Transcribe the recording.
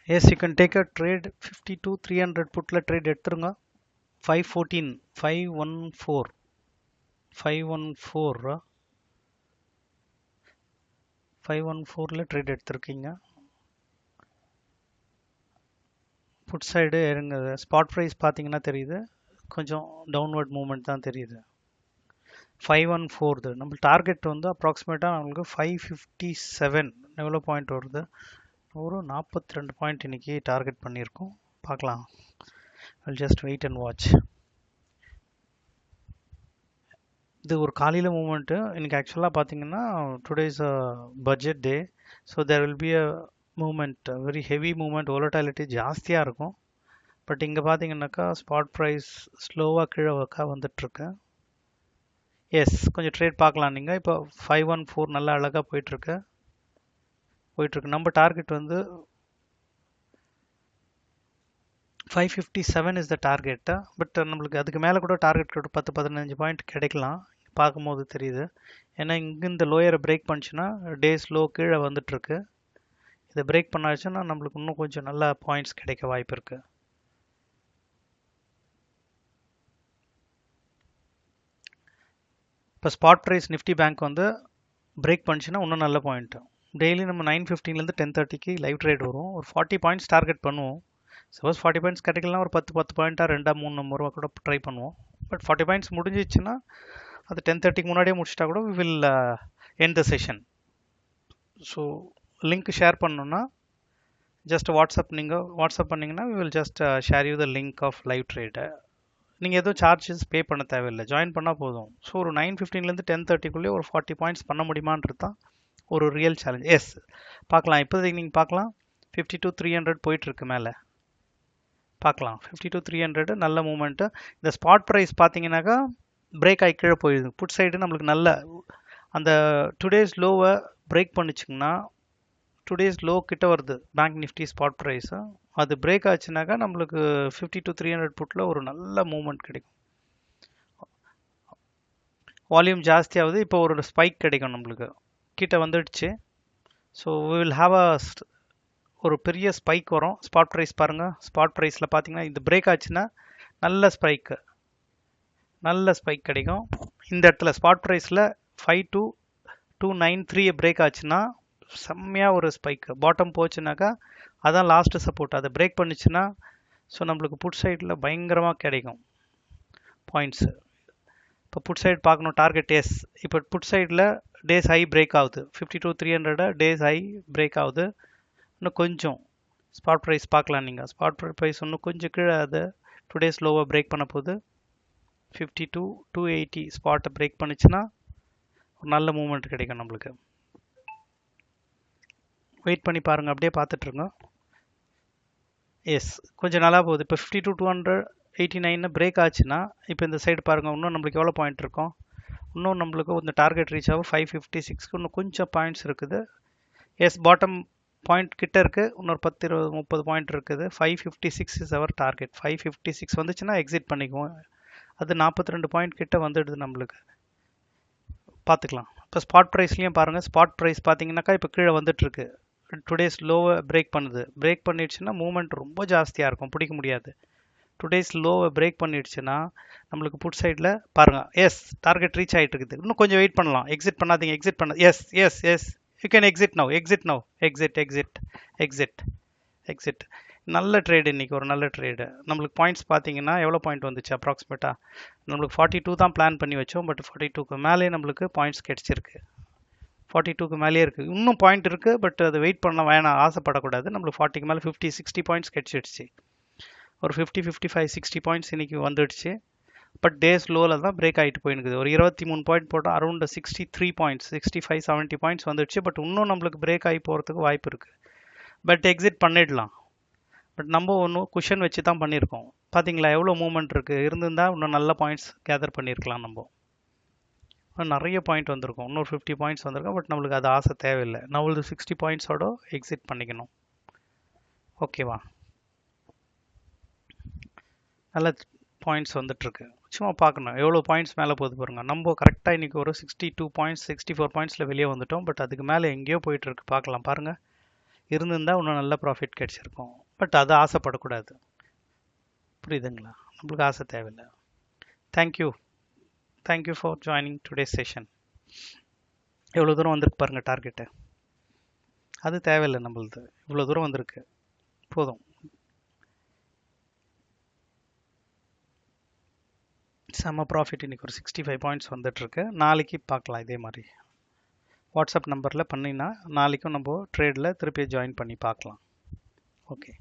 Yes, you can take a trade 52 300 putல trade எடுத்துருங்க 514 514 514 514ல trade எடுத்திருக்கீங்க. Put side இறங்க spot price பார்த்தீங்கன்னா தெரியுது, கொஞ்சம் டவுன்வர்ட் மூவ்மெண்ட் தான் தெரியுது. 514 நம்ம டார்கெட் வந்து அப்ராக்சிமேட்டாக நம்மளுக்கு 557 எவ்வளோ பாயிண்ட் வருது, ஒரு 42 பாயிண்ட் இன்னைக்கு டார்கெட் பண்ணியிருக்கோம். பார்க்கலாம். I'll just wait and watch. இது ஒரு காலையில் மூமெண்ட்டு. இன்னைக்கு ஆக்சுவலாக பார்த்தீங்கன்னா today's budget day, so there will be a moment, very heavy moment, volatility ஜாஸ்தியாக இருக்கும். பட் இங்கே பார்த்தீங்கன்னாக்கா ஸ்பாட் ப்ரைஸ் ஸ்லோவாக கீழே வந்துட்டுருக்கு. எஸ், கொஞ்சம் ட்ரேட் பார்க்கலாம் நீங்கள். இப்போ 514 நல்லா அழகாக போயிட்டுருக்கு. நம்ம டார்கெட் வந்து 557 இஸ் த டார்கெட்டு. பட் நம்மளுக்கு அதுக்கு மேலே கூட டார்கெட் 10-15 பாயிண்ட் கிடைக்கலாம் பார்க்கும்போது தெரியுது. ஏன்னா இங்கே இந்த லோயரை பிரேக் பண்ணிச்சுன்னா டேஸ் லோ கீழே வந்துட்டுருக்கு. இதை பிரேக் பண்ணாச்சுன்னா நம்மளுக்கு இன்னும் கொஞ்சம் நல்ல பாயிண்ட்ஸ் கிடைக்க வாய்ப்பு இருக்குது. இப்போ ஸ்பாட் ப்ரைஸ் நிஃப்டி பேங்க் வந்து பிரேக் பண்ணிச்சுன்னா இன்னும் நல்ல பாயிண்ட்டு. டெய்லி நம்ம 9:15லேருந்து 10:30க்கு லைவ் ட்ரேட் வரும். ஒரு 40 பாயிண்ட்ஸ் டார்கெட் பண்ணுவோம். சப்போஸ் 40 பாயிண்ட்ஸ் கிடைக்கலாம், ஒரு 10 பாயிண்ட்டாக 2-3 ரூபா கூட ட்ரை பண்ணுவோம். பட் 40 பாயிண்ட்ஸ் முடிஞ்சிச்சுன்னா அது 10:30க்கு முன்னாடியே முடிச்சிட்டா கூட we will end the session. So link share பண்ணணுன்னா ஜஸ்ட் வாட்ஸ்அப் பண்ணிங்கன்னா we will just share you the link of live trade. நீங்கள் எதுவும் சார்ஜஸ் பே பண்ண தேவையில்லை, ஜாயின் பண்ணால் போதும். ஸோ ஒரு 9:15லேருந்து 10:30க்குள்ளேயே ஒரு 40 பாயிண்ட்ஸ் பண்ண முடியுமான்றது தான் ஒரு ரியல் சேலஞ்ச். எஸ், பார்க்கலாம். இப்போதைக்கு நீங்கள் பார்க்கலாம் 52-300 போயிட்டுருக்கு மேலே. பார்க்கலாம் 52-300 நல்ல மூமெண்ட்டு. இந்த ஸ்பாட் ப்ரைஸ் பார்த்தீங்கன்னாக்கா பிரேக் ஆகி கீழே போயிடுது. புட் சைடு நம்மளுக்கு நல்ல அந்த டுடேஸ் லோவை பிரேக் பண்ணிச்சிங்கன்னா டுடேஸ் லோ கிட்ட வருது பேங்க் நிஃப்டி ஸ்பாட் ப்ரைஸு. அது பிரேக் ஆச்சுனாக்கா நம்மளுக்கு 52-300 புட்டில் ஒரு நல்ல மூமெண்ட் கிடைக்கும். வால்யூம் ஜாஸ்தியாகுது. இப்போ ஒரு ஸ்பைக் கிடைக்கும், நம்மளுக்கு கிட்ட வந்துடுச்சு. ஸோ வி வில் ஹாவ் ஒரு பெரிய ஸ்பைக் வரும். ஸ்பாட் ப்ரைஸ் பாருங்கள். ஸ்பாட் ப்ரைஸில் பார்த்தீங்கன்னா இது பிரேக் ஆச்சுன்னா நல்ல ஸ்பைக் கிடைக்கும். இந்த இடத்துல ஸ்பாட் ப்ரைஸில் 52293 பிரேக் ஆச்சுன்னா செம்மையாக ஒரு ஸ்பைக்கு. பாட்டம் போச்சுனாக்கா அதான் லாஸ்ட்டு சப்போர்ட். அதை பிரேக் பண்ணிச்சுன்னா ஸோ நம்மளுக்கு புட் சைடில் பயங்கரமாக கிடைக்கும் பாயிண்ட்ஸு. இப்போ புட் சைடு பார்க்கணும் டார்கெட். எஸ், இப்போ புட் சைடில் டேஸ் ஹை பிரேக் ஆகுது. 52-300 டேஸ் ஹை பிரேக் ஆகுது. இன்னும் கொஞ்சம் ஸ்பாட் ப்ரைஸ் பார்க்கலாம் நீங்கள். ஸ்பாட் ப்ரைஸ் இன்னும் கொஞ்சம் கீழே அது டுடேஸ் லோவை பிரேக் பண்ண போகுது. 52-280 ஸ்பாட்டை பிரேக் பண்ணிச்சுன்னா ஒரு நல்ல மூமெண்ட் கிடைக்கும் நம்மளுக்கு. வெயிட் பண்ணி பாருங்கள், அப்படியே பார்த்துட்ருங்க. எஸ், கொஞ்சம் நல்லா போகுது. இப்போ 52-289 பிரேக் ஆச்சுன்னா இப்போ இந்த சைடு பாருங்கள், இன்னும் நம்மளுக்கு எவ்வளோ பாயிண்ட் இருக்கும். இன்னும் நம்மளுக்கு இந்த டார்கெட் ரீச் ஆகும் 556க்கு இன்னும் கொஞ்சம் பாயிண்ட்ஸ் இருக்குது. எஸ், பாட்டம் பாயிண்ட் கிட்ட இருக்குது. இன்னொரு 10-20-30 பாயிண்ட் இருக்குது. 556 இஸ் அவர் டார்கெட். 556 வந்துச்சுன்னா எக்ஸிட் பண்ணிக்குவோம். அது 42 பாயிண்ட் கிட்ட வந்துடுது நம்மளுக்கு. பார்த்துக்கலாம். இப்போ ஸ்பாட் ப்ரைஸ்லையும் பாருங்கள். ஸ்பாட் ப்ரைஸ் பார்த்தீங்கன்னாக்கா இப்போ கீழே வந்துட்டுருக்கு. டுடேஸ் லோவை பிரேக் பண்ணுது. பிரேக் பண்ணிடுச்சுன்னா மூவ்மெண்ட் ரொம்ப ஜாஸ்தியாக இருக்கும், பிடிக்க முடியாது. டுடேஸ் லோவை பிரேக் பண்ணிடுச்சுன்னா நம்மளுக்கு புட் சைடில் பாருங்கள். எஸ், டார்கெட் ரீச் ஆகிட்டு இருக்குது. இன்னும் கொஞ்சம் வெயிட் பண்ணலாம். எக்ஸிட் பண்ணாதீங்க, எக்ஸிட் பண்ண. Yes yes yes, you can exit now. Exit. நல்ல ட்ரேடு இன்னைக்கு, ஒரு நல்ல ட்ரேடு. நம்மளுக்கு பாயிண்ட்ஸ் பார்த்தீங்கன்னா எவ்வளோ பாயிண்ட் வந்துச்சு அப்ராக்சிமேட்டாக நம்மளுக்கு 42 தான் பிளான் பண்ணி வச்சோம். பட் 42க்கு மேலே நம்மளுக்கு பாயிண்ட்ஸ் கிடைச்சிருக்கு. 42க்கு மேலேயே இருக்குது. இன்னும் பாயிண்ட் இருக்குது, பட் அது வெயிட் பண்ண வேணாம், ஆசைப்படக்கூடாது. நம்மளுக்கு 40க்கு மேலே 50-60 பாயிண்ட்ஸ் கிடைச்சிடுச்சு. ஒரு 50-55-60 பாயிண்ட்ஸ் இன்னைக்கு வந்துடுச்சு. பட் டேஸ் லோவில் தான் பிரேக் ஆகிட்டு போயினுக்குது. ஒரு 23 பாயிண்ட் போட்டால் அரௌண்ட் 63 பாயிண்ட்ஸ் 65-70 பாயிண்ட்ஸ் வந்துடுச்சு. பட் இன்னும் நம்மளுக்கு பிரேக் ஆகி போகிறதுக்கு வாய்ப்பு இருக்குது. பட் எக்ஸிட் பண்ணிடலாம். பட் நம்ம ஒன்றும் குஷன் வச்சு தான் பண்ணியிருக்கோம். பார்த்தீங்களா எவ்வளோ மூவ்மெண்ட் இருக்குது. இருந்திருந்தால் இன்னும் நல்ல பாயிண்ட்ஸ் கேதர் பண்ணியிருக்கலாம். நம்ம நிறைய பாயிண்ட் வந்திருக்கும். இன்னொரு 50 பாயிண்ட்ஸ் வந்திருக்கும். பட் நம்மளுக்கு அது ஆசை தேவையில்லை. நம்மளுக்கு 60 பாயிண்ட்ஸோட எக்ஸிட் பண்ணிக்கணும். ஓகேவா? நல்ல பாயிண்ட்ஸ் வந்துட்டுருக்கு. சும்மா பார்க்கணும் எவ்வளோ பாயிண்ட்ஸ் மேலே போகுது பாருங்கள். நம்ம கரெக்டாக இன்றைக்கி ஒரு 62 பாயிண்ட்ஸ் 64 பாயிண்ட்ஸில் வெளியே வந்துட்டோம். பட் அதுக்கு மேலே எங்கேயோ போயிட்டுருக்கு. பார்க்கலாம் பாருங்கள். இருந்திருந்தால் இன்னும் நல்ல ப்ராஃபிட் கிடச்சிருக்கும். பட் அது ஆசைப்படக்கூடாது. புரியுதுங்களா? நம்மளுக்கு ஆசை தேவையில்லை. Thank you for joining today session. எவ்வளோ தூரம் வந்திருக்கு பாருங்கள் டார்கெட்டு. அது தேவையில்லை நம்மளுது. இவ்வளோ தூரம் வந்திருக்கு போதும். செம்ம ப்ராஃபிட். இன்றைக்கி ஒரு 65 பாயிண்ட்ஸ் வந்துட்டுருக்கு. நாளைக்கு பார்க்கலாம் இதே மாதிரி. வாட்ஸ்அப் நம்பரில் பண்ணினா நாளைக்கும் நம்ம ட்ரேடில் திருப்பி ஜாயின் பண்ணி பார்க்கலாம். ஓகே.